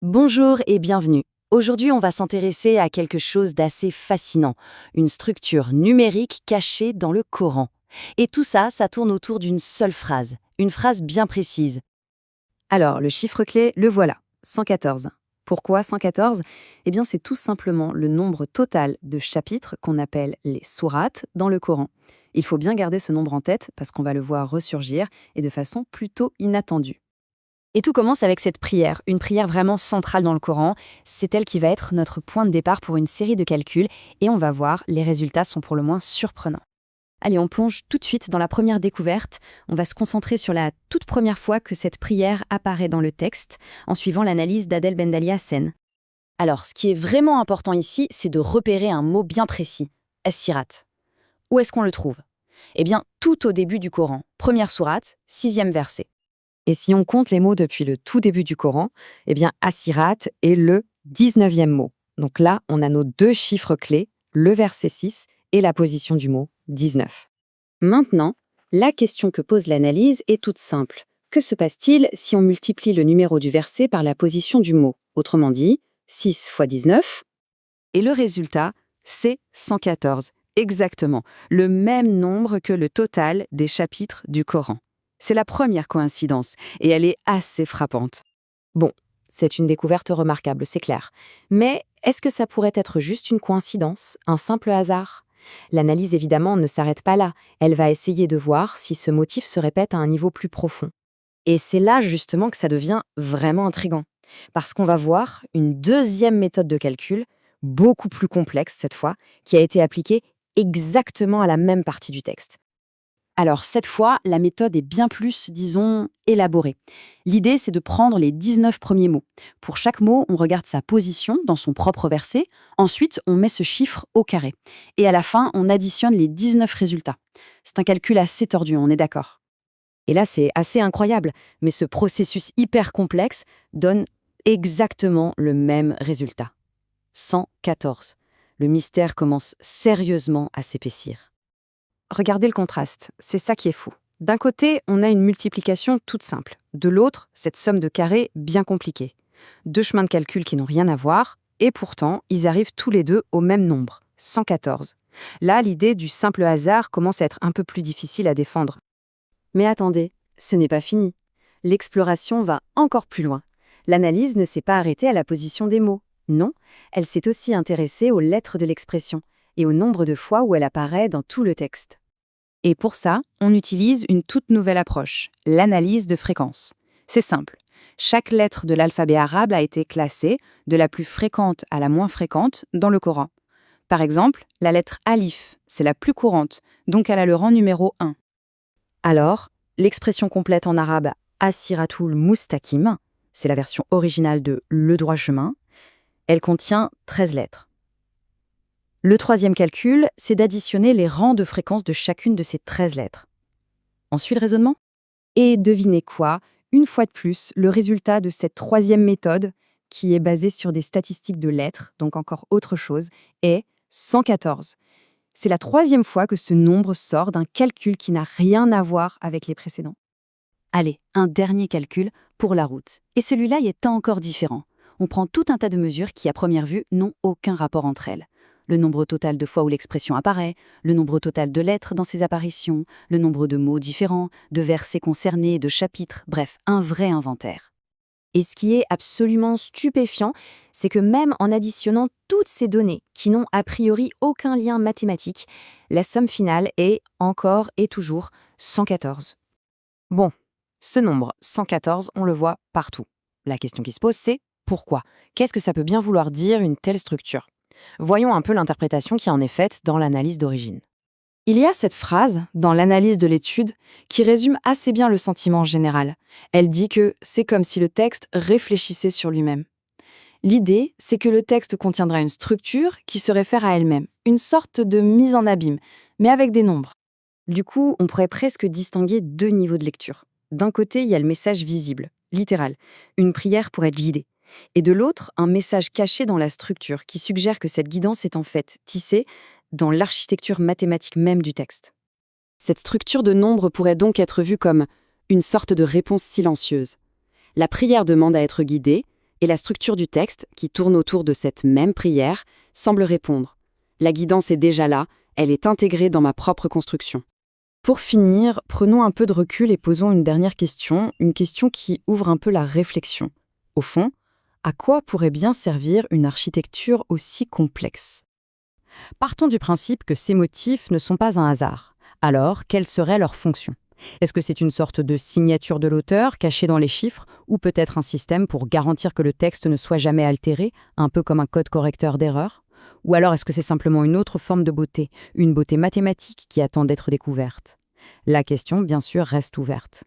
Bonjour et bienvenue. Aujourd'hui, on va s'intéresser à quelque chose d'assez fascinant, une structure numérique cachée dans le Coran. Et tout ça, ça tourne autour d'une seule phrase, une phrase bien précise. Alors, le chiffre clé, le voilà, 114. Pourquoi 114? Eh bien, c'est tout simplement le nombre total de chapitres qu'on appelle les sourates dans le Coran. Il faut bien garder ce nombre en tête parce qu'on va le voir ressurgir et de façon plutôt inattendue. Et tout commence avec cette prière, une prière vraiment centrale dans le Coran. C'est elle qui va être notre point de départ pour une série de calculs et on va voir, les résultats sont pour le moins surprenants. Allez, on plonge tout de suite dans la première découverte. On va se concentrer sur la toute première fois que cette prière apparaît dans le texte, en suivant l'analyse d'Adel Bendalia Sen. Alors, ce qui est vraiment important ici, c'est de repérer un mot bien précis, as-sirat. Où est-ce qu'on le trouve? Eh bien, tout au début du Coran, première sourate, 6e verset. Et si on compte les mots depuis le tout début du Coran, eh bien, Asirat est le 19e mot. Donc là, on a nos deux chiffres clés, le verset 6 et la position du mot 19. Maintenant, la question que pose l'analyse est toute simple. Que se passe-t-il si on multiplie le numéro du verset par la position du mot? Autrement dit, 6 fois 19. Et le résultat, c'est 114. Exactement, le même nombre que le total des chapitres du Coran. C'est la première coïncidence, et elle est assez frappante. Bon, c'est une découverte remarquable, c'est clair. Mais est-ce que ça pourrait être juste une coïncidence, un simple hasard? L'analyse, évidemment, ne s'arrête pas là. Elle va essayer de voir si ce motif se répète à un niveau plus profond. Et c'est là, justement, que ça devient vraiment intriguant. Parce qu'on va voir une deuxième méthode de calcul, beaucoup plus complexe cette fois, qui a été appliquée exactement à la même partie du texte. Alors cette fois, la méthode est bien plus, disons, élaborée. L'idée, c'est de prendre les 19 premiers mots. Pour chaque mot, on regarde sa position dans son propre verset. Ensuite, on met ce chiffre au carré. Et à la fin, on additionne les 19 résultats. C'est un calcul assez tordu, on est d'accord. Et là, c'est assez incroyable, mais ce processus hyper complexe donne exactement le même résultat. 114. Le mystère commence sérieusement à s'épaissir. Regardez le contraste, c'est ça qui est fou. D'un côté, on a une multiplication toute simple. De l'autre, cette somme de carrés bien compliquée. Deux chemins de calcul qui n'ont rien à voir, et pourtant, ils arrivent tous les deux au même nombre, 114. Là, l'idée du simple hasard commence à être un peu plus difficile à défendre. Mais attendez, ce n'est pas fini. L'exploration va encore plus loin. L'analyse ne s'est pas arrêtée à la position des mots. Non, elle s'est aussi intéressée aux lettres de l'expression et au nombre de fois où elle apparaît dans tout le texte. Et pour ça, on utilise une toute nouvelle approche, l'analyse de fréquence. C'est simple. Chaque lettre de l'alphabet arabe a été classée, de la plus fréquente à la moins fréquente, dans le Coran. Par exemple, la lettre alif, c'est la plus courante, donc elle a le rang numéro 1. Alors, l'expression complète en arabe As-siratul mustaqim, c'est la version originale de le droit chemin, elle contient 13 lettres. Le troisième calcul, c'est d'additionner les rangs de fréquence de chacune de ces 13 lettres. On suit le raisonnement? Et devinez quoi? Une fois de plus, le résultat de cette troisième méthode, qui est basée sur des statistiques de lettres, donc encore autre chose, est 114. C'est la troisième fois que ce nombre sort d'un calcul qui n'a rien à voir avec les précédents. Allez, un dernier calcul pour la route. Et celui-là y est encore différent. On prend tout un tas de mesures qui, à première vue, n'ont aucun rapport entre elles. Le nombre total de fois où l'expression apparaît, le nombre total de lettres dans ses apparitions, le nombre de mots différents, de versets concernés, de chapitres, bref, un vrai inventaire. Et ce qui est absolument stupéfiant, c'est que même en additionnant toutes ces données qui n'ont a priori aucun lien mathématique, la somme finale est encore et toujours 114. Bon, ce nombre 114, on le voit partout. La question qui se pose, c'est pourquoi? Qu'est-ce que ça peut bien vouloir dire une telle structure? Voyons un peu l'interprétation qui en est faite dans l'analyse d'origine. Il y a cette phrase, dans l'analyse de l'étude, qui résume assez bien le sentiment général. Elle dit que c'est comme si le texte réfléchissait sur lui-même. L'idée, c'est que le texte contiendra une structure qui se réfère à elle-même, une sorte de mise en abîme, mais avec des nombres. Du coup, on pourrait presque distinguer deux niveaux de lecture. D'un côté, il y a le message visible, littéral, une prière pour être guidée. Et de l'autre, un message caché dans la structure qui suggère que cette guidance est en fait tissée dans l'architecture mathématique même du texte. Cette structure de nombres pourrait donc être vue comme une sorte de réponse silencieuse. La prière demande à être guidée, Et la structure du texte, qui tourne autour de cette même prière, semble répondre. La guidance est déjà là, elle est intégrée dans ma propre construction. Pour finir, prenons un peu de recul et posons une dernière question, une question qui ouvre un peu la réflexion. Au fond, à quoi pourrait bien servir une architecture aussi complexe? Partons du principe que ces motifs ne sont pas un hasard. Alors, quelle serait leur fonction? Est-ce que c'est une sorte de signature de l'auteur cachée dans les chiffres, ou peut-être un système pour garantir que le texte ne soit jamais altéré, un peu comme un code correcteur d'erreurs? Ou alors est-ce que c'est simplement une autre forme de beauté, une beauté mathématique qui attend d'être découverte? La question, bien sûr, reste ouverte.